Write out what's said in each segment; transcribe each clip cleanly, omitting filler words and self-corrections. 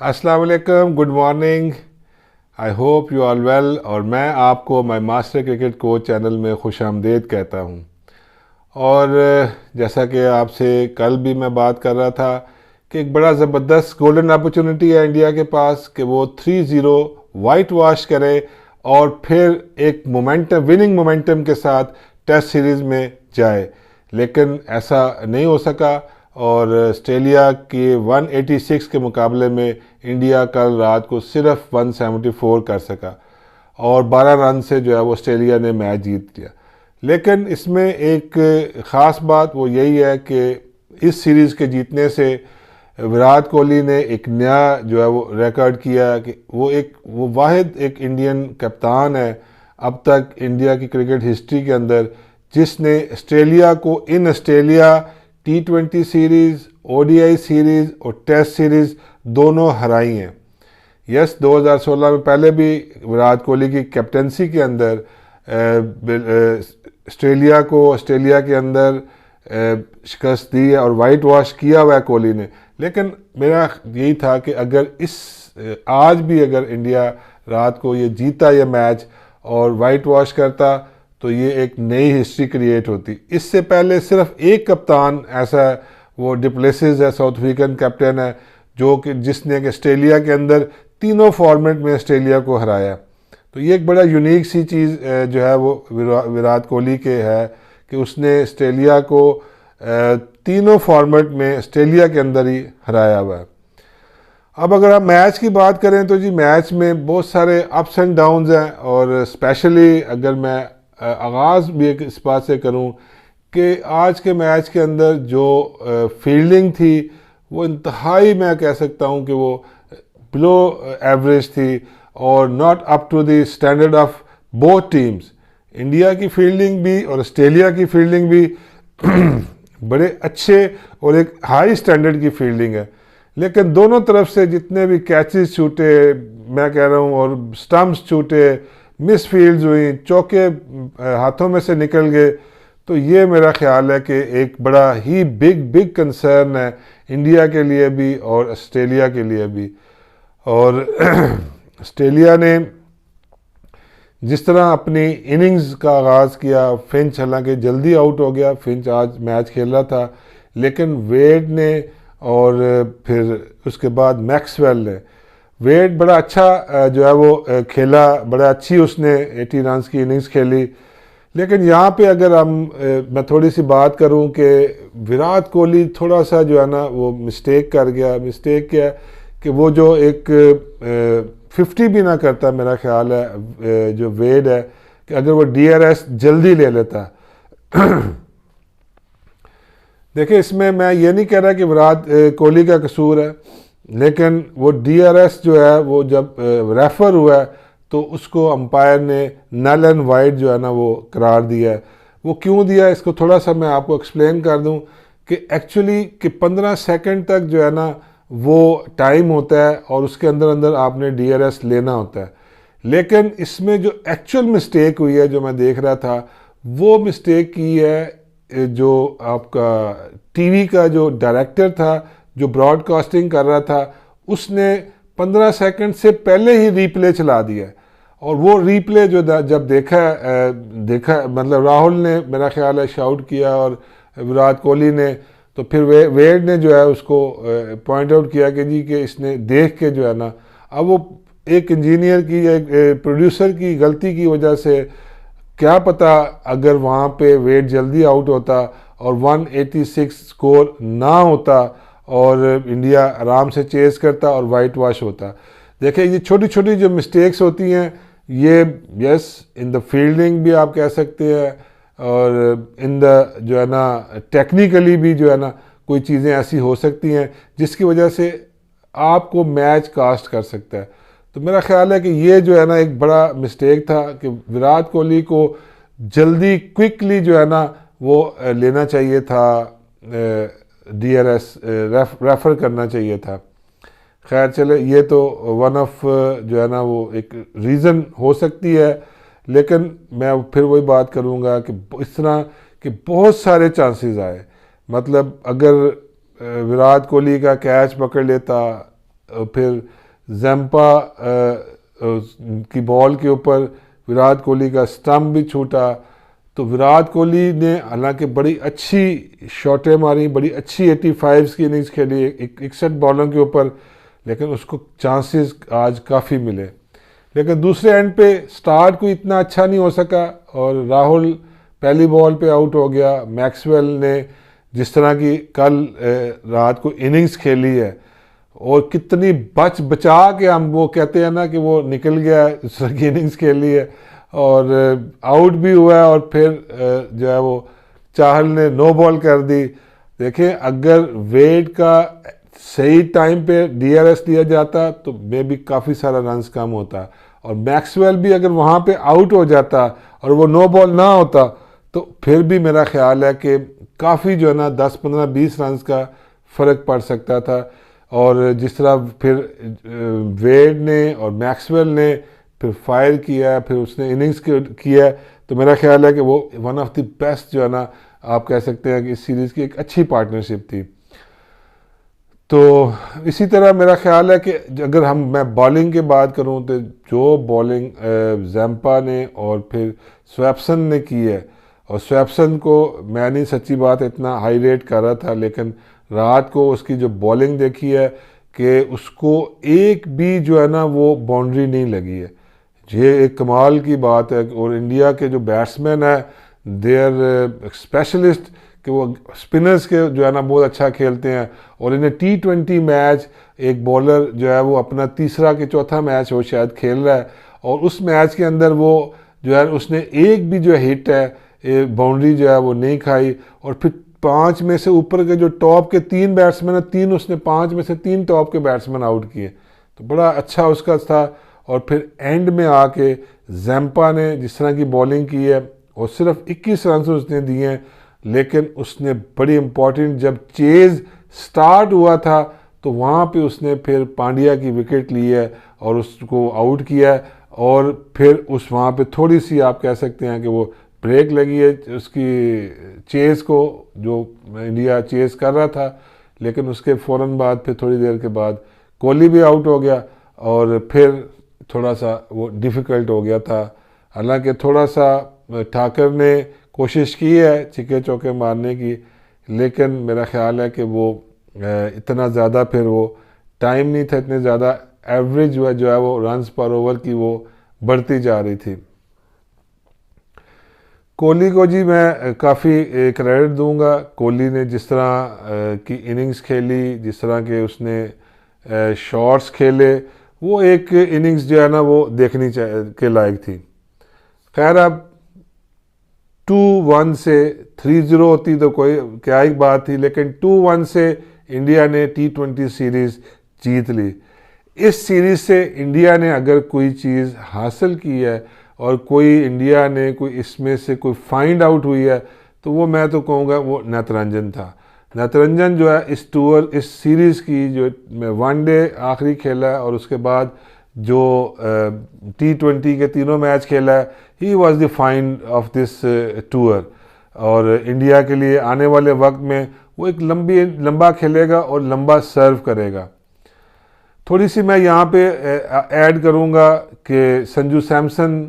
अस्सलाम वालेकुम, good morning. I hope you are well. और मैं आपको my master cricket coach channel में खुश आमदीद कहता हूँ। और जैसा कि आपसे कल भी मैं बात कर रहा था कि एक बड़ा ज़बरदस्त गोल्डन अपॉर्चुनिटी है इंडिया के पास कि वो 3-0 वाइट वॉश करे और फिर एक मोमेंटम, विनिंग मोमेंटम के साथ टेस्ट सीरीज़ में जाए। लेकिन ऐसा नहीं हो सका और ऑस्ट्रेलिया के 186 के मुकाबले में इंडिया कल रात को सिर्फ 174 कर सका और 12 रन से जो है वो ऑस्ट्रेलिया ने मैच जीत लिया। लेकिन इसमें एक ख़ास बात वो यही है कि इस सीरीज़ के जीतने से विराट कोहली ने एक नया जो है वो रिकॉर्ड किया कि वो वाहिद एक इंडियन कप्तान है अब तक इंडिया की क्रिकेट हिस्ट्री के अंदर जिसने ऑस्ट्रेलिया को in Australia T20 series, ODI series और टेस्ट सीरीज़ दोनों हराई हैं। यस, 2016 में पहले भी विराट कोहली की कैप्टनसी के अंदर ऑस्ट्रेलिया के अंदर शिकस्त दी है और वाइट वॉश किया हुआ है कोहली ने। लेकिन मेरा यही था कि अगर आज भी अगर इंडिया रात को ये जीता ये मैच और वाइट वॉश करता तो ये एक नई हिस्ट्री क्रिएट होती। इससे पहले सिर्फ एक कप्तान ऐसा है, वो डिप्लेसिस है, साउथ अफ्रीकन कैप्टन है, जो कि जिसने ऑस्ट्रेलिया के अंदर तीनों फॉर्मेट में ऑस्ट्रेलिया को हराया। तो ये एक बड़ा यूनिक सी चीज़ जो है वो विराट कोहली के है कि उसने ऑस्ट्रेलिया को तीनों फॉर्मेट में ऑस्ट्रेलिया के अंदर ही हराया हुआ है। अब अगर आप मैच की बात करें तो जी मैच में बहुत सारे अप्स एंड डाउन्स हैं और स्पेशली अगर मैं आगाज़ भी इस बात से करूं कि आज के मैच के अंदर जो फील्डिंग थी वो इंतहाई, मैं कह सकता हूं कि वो बिलो एवरेज थी और not up to the standard of both teams. India की फील्डिंग भी और ऑस्ट्रेलिया की फील्डिंग भी बड़े अच्छे और एक हाई स्टैंडर्ड की फील्डिंग है। लेकिन दोनों तरफ से जितने भी कैचेस छूटे, मैं कह रहा हूँ, और स्टंप्स छूटे, मिस फील्ड्स हुई, चौके हाथों में से निकल गए, तो ये मेरा ख्याल है कि एक बड़ा ही बिग कंसर्न है इंडिया के लिए भी और ऑस्ट्रेलिया के लिए भी। और ऑस्ट्रेलिया ने जिस तरह अपनी इनिंग्स का आगाज़ किया, फिंच हालांकि जल्दी आउट हो गया, फिंच आज मैच खेल रहा था, लेकिन वेड ने और फिर उसके बाद मैक्सवेल ने, वेड बड़ा अच्छा जो है वो खेला, बड़ा अच्छी उसने 80 रन की इनिंग्स खेली। लेकिन यहाँ पे अगर मैं थोड़ी सी बात करूँ कि विराट कोहली थोड़ा सा जो है ना वो मिस्टेक कर गया। मिस्टेक क्या है कि वो जो एक 50 भी ना करता, मेरा ख्याल है जो वेड है, कि अगर वो DRS जल्दी ले लेता। देखिए, इसमें मैं ये नहीं कह रहा कि विराट कोहली का कसूर है, लेकिन वो DRS जो है वो जब रेफर हुआ है तो उसको अंपायर ने नल एंड वाइड जो है ना वो करार दिया है। वो क्यों दिया है इसको थोड़ा सा मैं आपको एक्सप्लेन कर दूं कि एक्चुअली कि 15 सेकंड तक जो है ना वो टाइम होता है और उसके अंदर अंदर आपने DRS लेना होता है। लेकिन इसमें जो एक्चुअल मिस्टेक हुई है, जो मैं देख रहा था, वो मिस्टेक की है जो आपका टीवी का जो डायरेक्टर था, जो ब्रॉडकास्टिंग कर रहा था, उसने 15 सेकंड से पहले ही रीप्ले चला दिया। और वो रीप्ले जो जब देखा मतलब राहुल ने मेरा ख्याल है शाउट किया और विराट कोहली ने, तो फिर वेड ने जो है उसको पॉइंट आउट किया कि जी कि इसने देख के जो है ना, अब वो एक इंजीनियर की या एक प्रोड्यूसर की गलती की वजह से क्या पता अगर वहाँ पे वेड जल्दी आउट होता और 186 स्कोर ना होता और इंडिया आराम से चेस करता और वाइट वॉश होता। देखिए, ये छोटी छोटी जो मिस्टेक्स होती हैं, ये यस इन द फील्डिंग भी आप कह सकते हैं और इन द जो है ना टेक्निकली भी जो है ना कोई चीज़ें ऐसी हो सकती हैं जिसकी वजह से आपको मैच कास्ट कर सकता है। तो मेरा ख्याल है कि ये जो है ना एक बड़ा मिस्टेक था कि विराट कोहली को जल्दी क्विकली जो है ना वो लेना चाहिए था, DRS रेफर करना चाहिए था। खैर चले, ये तो वन ऑफ जो है ना वो एक रीज़न हो सकती है, लेकिन मैं फिर वही बात करूँगा कि इस तरह के बहुत सारे चांसेस आए। मतलब अगर विराट कोहली का कैच पकड़ लेता फिर जैम्पा की बॉल के ऊपर विराट कोहली का स्टंप भी छूटा। तो विराट कोहली ने हालांकि बड़ी अच्छी शॉटें मारी, बड़ी अच्छी 85 की इनिंग्स खेली 61 बॉलों के ऊपर, लेकिन उसको चांसेस आज काफ़ी मिले। लेकिन दूसरे एंड पे स्टार्ट कोई इतना अच्छा नहीं हो सका और राहुल पहली बॉल पे आउट हो गया। मैक्सवेल ने जिस तरह की कल रात को इनिंग्स खेली है और कितनी बचा के, हम वो कहते हैं ना कि वो निकल गया, इस तरह की इनिंग्स खेली है और आउट भी हुआ है और फिर जो है वो चाहल ने नो बॉल कर दी। देखें, अगर वेट का सही टाइम पे डीआरएस दिया जाता तो मे भी काफ़ी सारा रन्स कम होता, और मैक्सवेल भी अगर वहाँ पे आउट हो जाता और वो नो बॉल ना होता तो फिर भी मेरा ख्याल है कि काफ़ी जो है ना 10, 15, 20 रन्स का फ़र्क पड़ सकता था। और जिस तरह फिर वेड ने और मैक्सवेल ने फिर फायर किया, फिर उसने इनिंग्स किया, तो मेरा ख्याल है कि वो वन ऑफ द बेस्ट जो है ना आप कह सकते हैं कि इस सीरीज़ की एक अच्छी पार्टनरशिप थी। तो इसी तरह मेरा ख्याल है कि अगर मैं बॉलिंग की बात करूं तो जो बॉलिंग जैम्पा ने और फिर स्वैप्सन ने की है, और स्वैप्सन को मैं नहीं सच्ची बात इतना हाई रेट कर रहा था, लेकिन रात को उसकी जो बॉलिंग देखी है कि उसको एक भी जो है ना वो बाउंड्री नहीं लगी है, ये एक कमाल की बात है। और इंडिया के जो बैट्समैन है दे आर स्पेशलिस्ट कि वो स्पिनर्स के जो है ना बहुत अच्छा खेलते हैं, और इन्हें T20 मैच एक बॉलर जो है वो अपना तीसरा के चौथा मैच वो शायद खेल रहा है, और उस मैच के अंदर वो जो है उसने एक भी जो हिट है बाउंड्री जो है वो नहीं खाई, और फिर 5 में से ऊपर के जो टॉप के 3 बैट्समैन है, 3 उसने 5 में से 3 टॉप के बैट्समैन आउट किए, तो बड़ा अच्छा उसका था। और फिर एंड में आके जैम्पा ने जिस तरह की बॉलिंग की है और सिर्फ 21 रन उसने दिए हैं, लेकिन उसने बड़ी इम्पॉर्टेंट, जब चेज स्टार्ट हुआ था तो वहाँ पे उसने फिर पांड्या की विकेट ली है और उसको आउट किया है, और फिर उस वहाँ पे थोड़ी सी आप कह सकते हैं कि वो ब्रेक लगी है उसकी चेज को, जो इंडिया चेज कर रहा था, लेकिन उसके फ़ौरन बाद फिर थोड़ी देर के बाद कोहली भी आउट हो गया और फिर थोड़ा सा वो डिफ़िकल्ट हो गया था। हालांकि थोड़ा सा ठाकर ने कोशिश की है छिके चौके मारने की, लेकिन मेरा ख्याल है कि वो इतना ज़्यादा फिर वो टाइम नहीं था, इतने ज़्यादा एवरेज जो है वो रन्स पर ओवर की वो बढ़ती जा रही थी। कोहली को जी मैं काफ़ी क्रेडिट दूंगा। कोहली ने जिस तरह की इनिंग्स खेली, जिस तरह के उसने शॉट्स खेले, वो एक इनिंग्स जो है ना वो देखनी के लायक थी। खैर अब 2-1 से 3-0 होती तो कोई क्या ही बात थी, लेकिन 2-1 से इंडिया ने T20 सीरीज़ जीत ली। इस सीरीज़ से इंडिया ने अगर कोई चीज़ हासिल की है और कोई इंडिया ने कोई इसमें से कोई फाइंड आउट हुई है, तो वो मैं तो कहूँगा वो नटरंजन था। नटरंजन जो है इस सीरीज़ की जो वनडे आखिरी खेला है और उसके बाद जो T20 के तीनों मैच खेला है, he was the find of this tour, और इंडिया के लिए आने वाले वक्त में वो एक लंबा खेलेगा और लंबा सर्व करेगा। थोड़ी सी मैं यहाँ पे ऐड करूँगा कि संजू सैमसन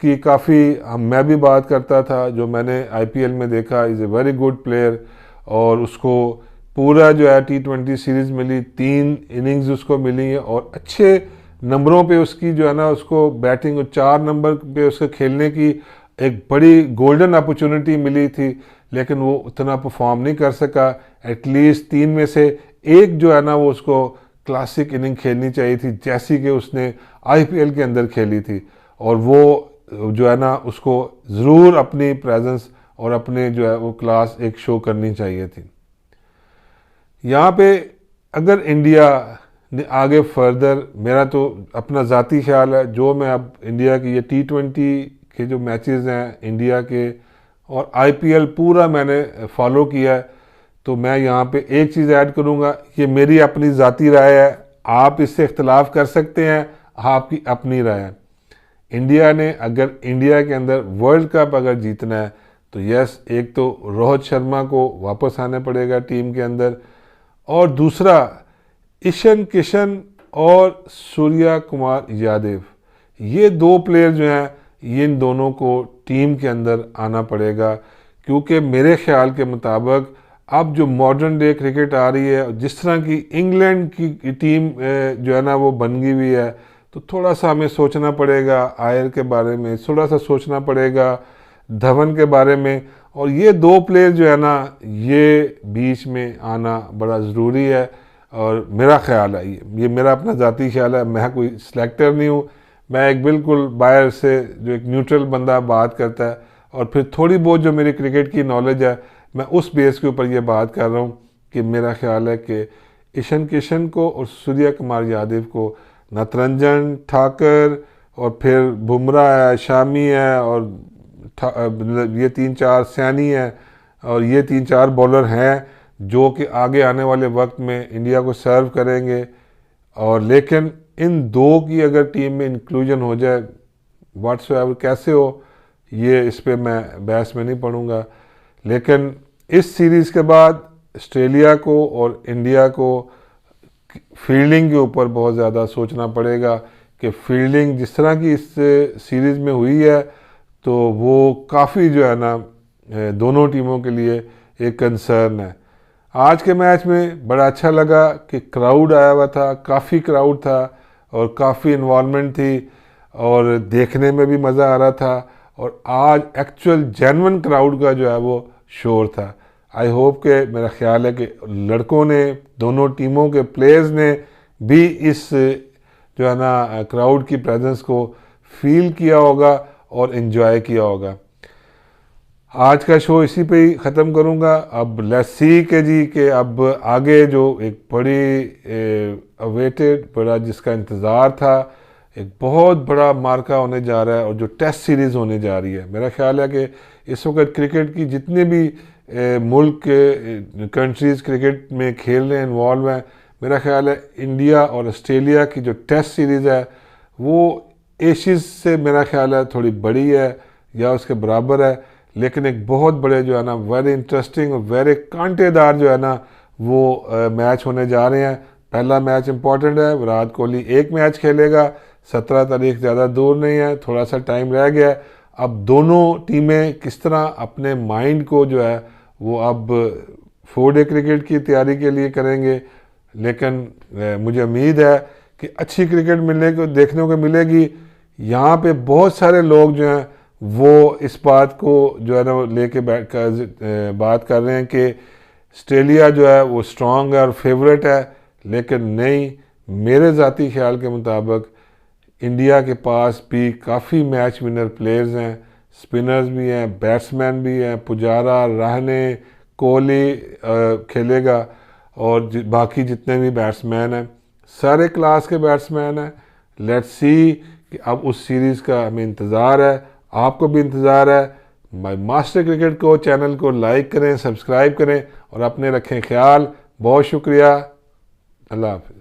की काफ़ी मैं भी बात करता था, जो मैंने IPL में देखा, is a very good player, और उसको पूरा जो है T20 सीरीज़ मिली, 3 इनिंग्स उसको मिली हैं और अच्छे नंबरों पे उसकी जो है ना उसको बैटिंग और 4 नंबर पे उसके खेलने की एक बड़ी गोल्डन अपॉर्चुनिटी मिली थी, लेकिन वो उतना परफॉर्म नहीं कर सका। एटलीस्ट 3 में से एक जो है ना वो उसको क्लासिक इनिंग खेलनी चाहिए थी, जैसी कि उसने IPL के अंदर खेली थी, और वो जो है ना उसको ज़रूर अपनी प्रेजेंस और अपने जो है वो क्लास एक शो करनी चाहिए थी। यहाँ पे अगर इंडिया ने आगे फर्दर, मेरा तो अपना ज़ाती ख्याल है, जो मैं अब इंडिया की ये T20 के जो मैचेस हैं इंडिया के और IPL पूरा मैंने फॉलो किया है, तो मैं यहाँ पे एक चीज़ ऐड करूँगा, ये मेरी अपनी ज़ाती राय है, आप इससे इख्तलाफ कर सकते हैं, आपकी अपनी राय है। इंडिया ने अगर इंडिया के अंदर वर्ल्ड कप अगर जीतना है तो यस, एक तो रोहित शर्मा को वापस आना पड़ेगा टीम के अंदर, और दूसरा ईशान किशन और सूर्या कुमार यादव, ये दो प्लेयर जो हैं, ये इन दोनों को टीम के अंदर आना पड़ेगा, क्योंकि मेरे ख्याल के मुताबिक अब जो मॉडर्न डे क्रिकेट आ रही है, जिस तरह की इंग्लैंड की टीम जो है ना वो बन गई हुई है, तो थोड़ा सा हमें सोचना पड़ेगा आयर के बारे में, थोड़ा सा सोचना पड़ेगा धवन के बारे में। और ये दो प्लेयर जो है ना, ये बीच में आना बड़ा ज़रूरी है। और मेरा ख्याल है, ये मेरा अपना ज़ाती ख्याल है, मैं कोई सिलेक्टर नहीं हूँ, मैं एक बिल्कुल बाहर से जो एक न्यूट्रल बंदा बात करता है, और फिर थोड़ी बहुत जो मेरी क्रिकेट की नॉलेज है मैं उस बेस के ऊपर ये बात कर रहा हूँ कि मेरा ख्याल है कि ईशान किशन को और सूर्या कुमार यादव को, नटरंजन, ठाकर और फिर बुमराह है, शामी है, और ये 3-4 सैनी है, और ये 3-4 बॉलर हैं जो कि आगे आने वाले वक्त में इंडिया को सर्व करेंगे। और लेकिन इन दो की अगर टीम में इंक्लूजन हो जाए, व्हाट्सएवर कैसे हो, ये इस पे मैं बहस में नहीं पढ़ूंगा। लेकिन इस सीरीज़ के बाद ऑस्ट्रेलिया को और इंडिया को फील्डिंग के ऊपर बहुत ज़्यादा सोचना पड़ेगा कि फील्डिंग जिस तरह की इस सीरीज़ में हुई है, तो वो काफ़ी जो है ना दोनों टीमों के लिए एक कंसर्न है। आज के मैच में बड़ा अच्छा लगा कि क्राउड आया हुआ था, काफ़ी क्राउड था और काफ़ी इन्वॉल्वमेंट थी, और देखने में भी मज़ा आ रहा था, और आज एक्चुअल जेन्युइन क्राउड का जो है वो शोर था। आई होप के, मेरा ख्याल है कि लड़कों ने, दोनों टीमों के प्लेयर्स ने भी इस जो है ना क्राउड की प्रेजेंस को फील किया होगा और एंजॉय किया होगा। आज का शो इसी पे ही ख़त्म करूँगा। अब लेट्स सी के जी के अब आगे जो एक बड़ी अवेटेड, बड़ा जिसका इंतज़ार था, एक बहुत बड़ा मार्का होने जा रहा है, और जो टेस्ट सीरीज़ होने जा रही है। मेरा ख्याल है कि इस वक्त क्रिकेट की जितने भी मुल्क के कंट्रीज़ क्रिकेट में खेल रहे हैं, इन्वॉल्व हैं, मेरा ख्याल है इंडिया और ऑस्ट्रेलिया की जो टेस्ट सीरीज़ है वो एशिज़ से मेरा ख्याल है थोड़ी बड़ी है या उसके बराबर है, लेकिन एक बहुत बड़े जो है ना वेरी इंटरेस्टिंग और वेरी कांटेदार जो है ना वो मैच होने जा रहे हैं। पहला मैच इंपॉर्टेंट है, विराट कोहली एक मैच खेलेगा, 17 तारीख ज़्यादा दूर नहीं है, थोड़ा सा टाइम रह गया। अब दोनों टीमें किस तरह अपने माइंड को जो है वो अब 4 डे क्रिकेट की तैयारी के लिए करेंगे, लेकिन मुझे उम्मीद है कि अच्छी क्रिकेट मिलने को देखने को मिलेगी। यहाँ पे बहुत सारे लोग जो हैं वो इस बात को जो है ना लेके बात कर रहे हैं कि ऑस्ट्रेलिया जो है वो स्ट्रांग है और फेवरेट है, लेकिन नहीं, मेरे ज़ाती ख्याल के मुताबिक इंडिया के पास भी काफ़ी मैच विनर प्लेयर्स हैं, स्पिनर्स भी हैं, बैट्समैन भी हैं, पुजारा, रहाणे, कोहली खेलेगा, और बाकी जितने भी बैट्समैन हैं सारे क्लास के बैट्समैन हैं। लेट्स सी कि अब उस सीरीज़ का हमें इंतज़ार है, आपको भी इंतज़ार है। माय मास्टर क्रिकेट को चैनल को लाइक करें, सब्सक्राइब करें और अपने रखें ख्याल। बहुत शुक्रिया, अल्लाह हाफ़िज़।